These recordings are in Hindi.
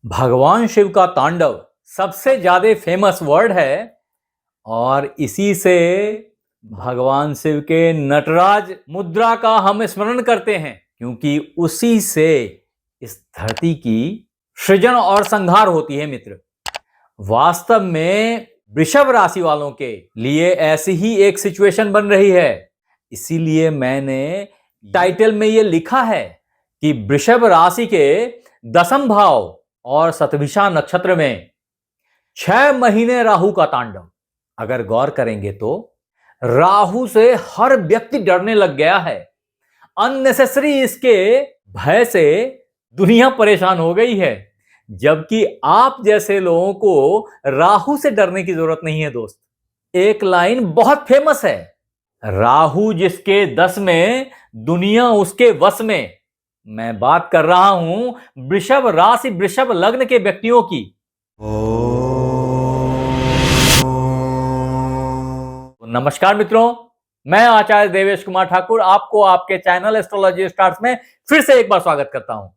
भगवान शिव का तांडव सबसे ज्यादा फेमस वर्ड है और इसी से भगवान शिव के नटराज मुद्रा का हम स्मरण करते हैं, क्योंकि उसी से इस धरती की सृजन और संहार होती है। मित्र, वास्तव में वृषभ राशि वालों के लिए ऐसी ही एक सिचुएशन बन रही है। इसीलिए मैंने टाइटल में यह लिखा है कि वृषभ राशि के दसम भाव और शतभिषा नक्षत्र में 6 महीने राहु का तांडव। अगर गौर करेंगे तो राहु से हर व्यक्ति डरने लग गया है। अननेसेसरी इसके भय से दुनिया परेशान हो गई है, जबकि आप जैसे लोगों को राहु से डरने की जरूरत नहीं है। दोस्त, एक लाइन बहुत फेमस है, राहु जिसके 10 में दुनिया उसके वश में। मैं बात कर रहा हूं वृषभ राशि वृषभ लग्न के व्यक्तियों की। नमस्कार मित्रों, मैं आचार्य देवेश कुमार ठाकुर आपको आपके चैनल एस्ट्रोलॉजी स्टार्स में फिर से एक बार स्वागत करता हूं।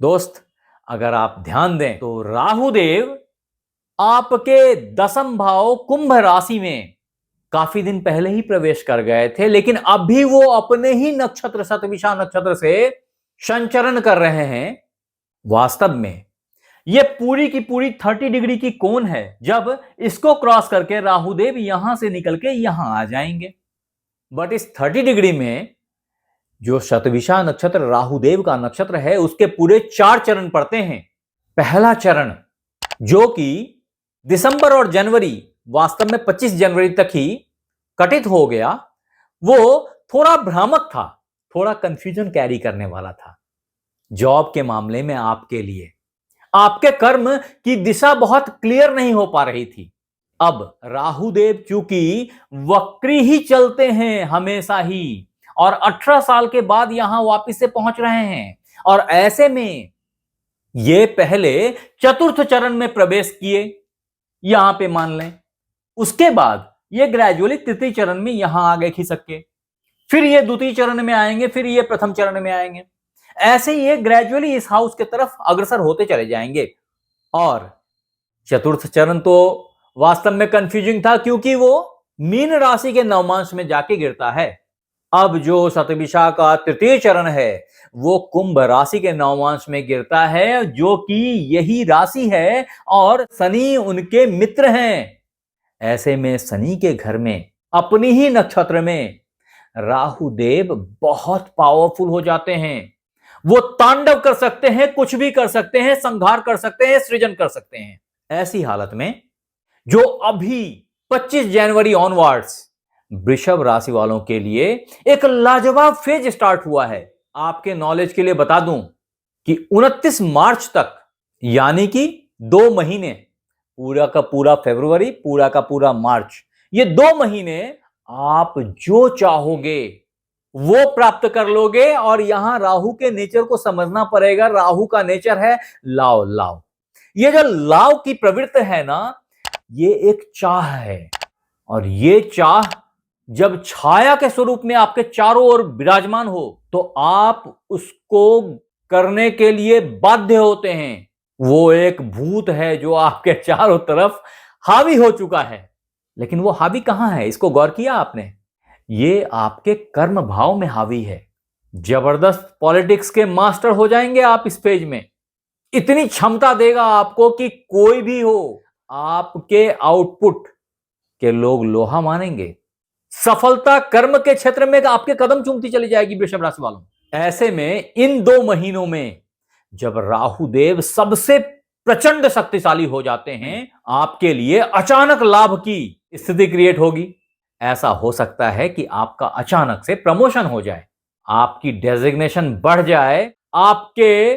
दोस्त, अगर आप ध्यान दें तो राहु देव आपके दसम भाव कुंभ राशि में काफी दिन पहले ही प्रवेश कर गए थे, लेकिन अभी वो अपने ही नक्षत्र शतभिषा नक्षत्र से संचरण कर रहे हैं। वास्तव में ये पूरी की पूरी 30 डिग्री की कोण है। जब इसको क्रॉस करके राहुदेव यहां से निकल के यहां आ जाएंगे, बट इस 30 डिग्री में जो शतभिषा नक्षत्र राहुदेव का नक्षत्र है, उसके पूरे 4 चरण पड़ते हैं। पहला चरण जो कि दिसंबर और जनवरी, वास्तव में 25 जनवरी तक ही कटित हो गया, वो थोड़ा भ्रामक था, थोड़ा कंफ्यूजन कैरी करने वाला था। जॉब के मामले में आपके लिए आपके कर्म की दिशा बहुत क्लियर नहीं हो पा रही थी। अब राहुदेव चूंकि वक्री ही चलते हैं हमेशा ही, और 18 साल के बाद यहां वापस से पहुंच रहे हैं, और ऐसे में ये पहले चतुर्थ चरण में प्रवेश किए, यहां पे मान लें। उसके बाद ये ग्रेजुअली तृतीय चरण में यहां आ गए खिसक के, फिर ये द्वितीय चरण में आएंगे, फिर ये प्रथम चरण में आएंगे। ऐसे ये ग्रेजुअली इस हाउस की तरफ अग्रसर होते चले जाएंगे। और चतुर्थ चरण तो वास्तव में कंफ्यूजिंग था, क्योंकि वो मीन राशि के नवमांश में जाके गिरता है। अब जो शतभिषा का तृतीय चरण है वो कुंभ राशि के नवमांश में गिरता है, जो कि यही राशि है और शनि उनके मित्र हैं। ऐसे में शनि के घर में, अपनी ही नक्षत्र में, राहुदेव बहुत पावरफुल हो जाते हैं। वो तांडव कर सकते हैं, कुछ भी कर सकते हैं, संहार कर सकते हैं, सृजन कर सकते हैं। ऐसी हालत में जो अभी 25 जनवरी ऑनवर्ड्स वृषभ राशि वालों के लिए एक लाजवाब फेज स्टार्ट हुआ है। आपके नॉलेज के लिए बता दूं कि 29 मार्च तक, यानी कि 2 महीने, पूरा का पूरा फरवरी, पूरा का पूरा मार्च, ये 2 महीने आप जो चाहोगे वो प्राप्त कर लोगे। और यहां राहु के नेचर को समझना पड़ेगा। राहु का नेचर है लाव लाव। ये जो लाव की प्रवृत्ति है ना, ये एक चाह है, और ये चाह जब छाया के स्वरूप में आपके चारों ओर विराजमान हो तो आप उसको करने के लिए बाध्य होते हैं। वो एक भूत है जो आपके चारों तरफ हावी हो चुका है। लेकिन वो हावी कहां है, इसको गौर किया आपने? ये आपके कर्म भाव में हावी है। जबरदस्त पॉलिटिक्स के मास्टर हो जाएंगे आप इस पेज में। इतनी क्षमता देगा आपको कि कोई भी हो, आपके आउटपुट के लोग लोहा मानेंगे। सफलता कर्म के क्षेत्र में आपके कदम चूमती चली जाएगी वृषभ राशि वालों। ऐसे में इन 2 महीनों में जब राहुदेव सबसे प्रचंड शक्तिशाली हो जाते हैं, आपके लिए अचानक लाभ की स्थिति क्रिएट होगी। ऐसा हो सकता है कि आपका अचानक से प्रमोशन हो जाए, आपकी डेजिग्नेशन बढ़ जाए, आपके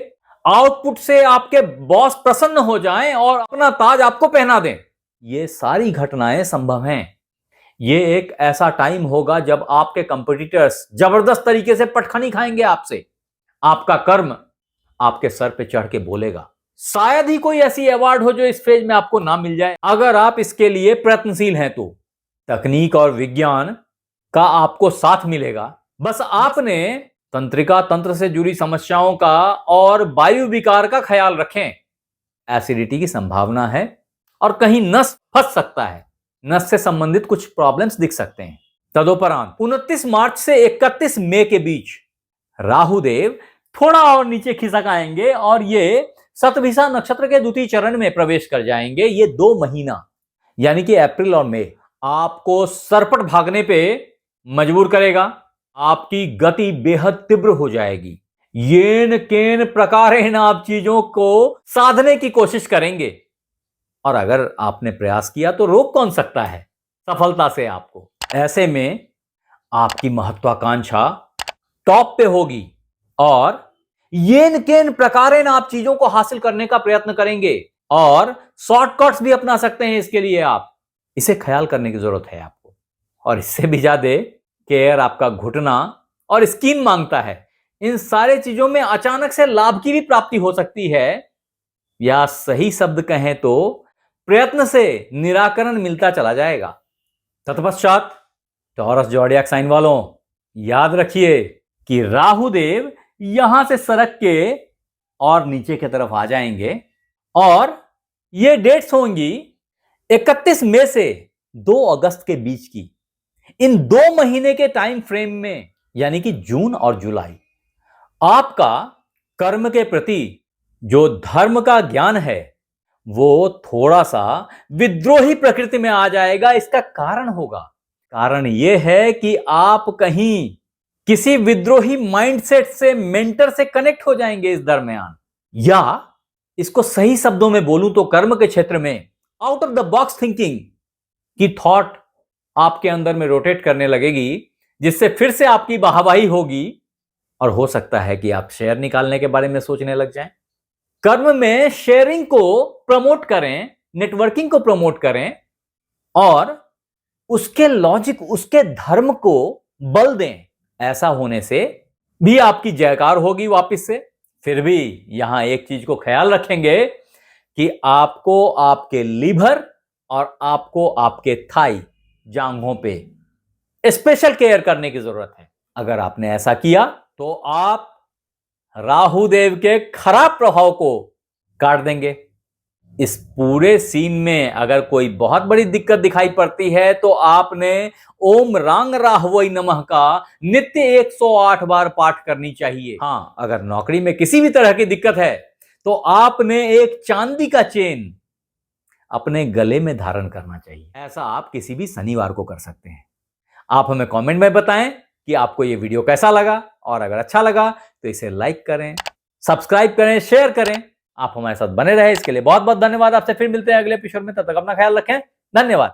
आउटपुट से आपके बॉस प्रसन्न हो जाएं और अपना ताज आपको पहना दें। ये सारी घटनाएं संभव हैं। ये एक ऐसा टाइम होगा जब आपके कंपटीटर्स जबरदस्त तरीके से पटखनी खाएंगे आपसे। आपका कर्म आपके सर पे चढ़ के बोलेगा। शायद ही कोई ऐसी अवार्ड हो जो इस फेज में आपको ना मिल जाए, अगर आप इसके लिए प्रयत्नशील हैं तो। तकनीक और विज्ञान का आपको साथ मिलेगा। बस आपने तंत्रिका तंत्र से जुड़ी समस्याओं का और वायु विकार का ख्याल रखें। एसिडिटी की संभावना है और कहीं नस फंस सकता है, नस से संबंधित कुछ प्रॉब्लम्स दिख सकते हैं। तदुपरांत 29 मार्च से 31 मई के बीच राहु देव थोड़ा और नीचे खिसक आएंगे और ये शतभिषा नक्षत्र के द्वितीय चरण में प्रवेश कर जाएंगे। ये 2 महीना यानी कि अप्रैल और मई आपको सरपट भागने पे मजबूर करेगा। आपकी गति बेहद तीव्र हो जाएगी। येन केन प्रकारेण आप चीजों को साधने की कोशिश करेंगे और अगर आपने प्रयास किया तो रोक कौन सकता है सफलता से आपको। ऐसे में आपकी महत्वाकांक्षा टॉप पे होगी और येन केन प्रकारेण आप चीजों को हासिल करने का प्रयत्न करेंगे और शॉर्टकट्स भी अपना सकते हैं। इसके लिए आप इसे ख्याल करने की जरूरत है आपको। और इससे भी ज्यादा केयर आपका घुटना और स्किन मांगता है। इन सारे चीजों में अचानक से लाभ की भी प्राप्ति हो सकती है, या सही शब्द कहें तो प्रयत्न से निराकरण मिलता चला जाएगा। तत्पश्चात टॉरस ज़ोडिएक साइन वालों, याद रखिए कि राहु देव यहां से सरक के और नीचे की तरफ आ जाएंगे और ये डेट्स होंगी 31 मई से 2 अगस्त के बीच की। इन 2 महीने के टाइम फ्रेम में यानी कि जून और जुलाई आपका कर्म के प्रति जो धर्म का ज्ञान है वो थोड़ा सा विद्रोही प्रकृति में आ जाएगा। इसका कारण होगा, कारण यह है कि आप कहीं किसी विद्रोही माइंडसेट से, मेंटर से कनेक्ट हो जाएंगे इस दरमियान, या इसको सही शब्दों में बोलूं तो कर्म के क्षेत्र में out of the box thinking की थॉट आपके अंदर में रोटेट करने लगेगी, जिससे फिर से आपकी वाहवाही होगी और हो सकता है कि आप शेयर निकालने के बारे में सोचने लग जाएं। कर्म में शेयरिंग को प्रमोट करें, नेटवर्किंग को प्रमोट करें और उसके लॉजिक, उसके धर्म को बल दें। ऐसा होने से भी आपकी जयकार होगी वापस से। फिर भी यहां एक चीज को ख्याल रखेंगे कि आपको आपके लीवर और आपको आपके थाई, जांघों पे स्पेशल केयर करने की जरूरत है। अगर आपने ऐसा किया तो आप राहु देव के खराब प्रभाव को काट देंगे। इस पूरे सीन में अगर कोई बहुत बड़ी दिक्कत दिखाई पड़ती है तो आपने ओम रांग राहवई नमः का नित्य 108 बार पाठ करनी चाहिए। हाँ, अगर नौकरी में किसी भी तरह की दिक्कत है तो आपने एक चांदी का चेन अपने गले में धारण करना चाहिए। ऐसा आप किसी भी शनिवार को कर सकते हैं। आप हमें कमेंट में बताएं कि आपको यह वीडियो कैसा लगा, और अगर अच्छा लगा तो इसे लाइक करें, सब्सक्राइब करें, शेयर करें। आप हमारे साथ बने रहे इसके लिए बहुत बहुत धन्यवाद। आपसे फिर मिलते हैं अगले एपिसोड में। तब तक अपना ख्याल रखें। धन्यवाद।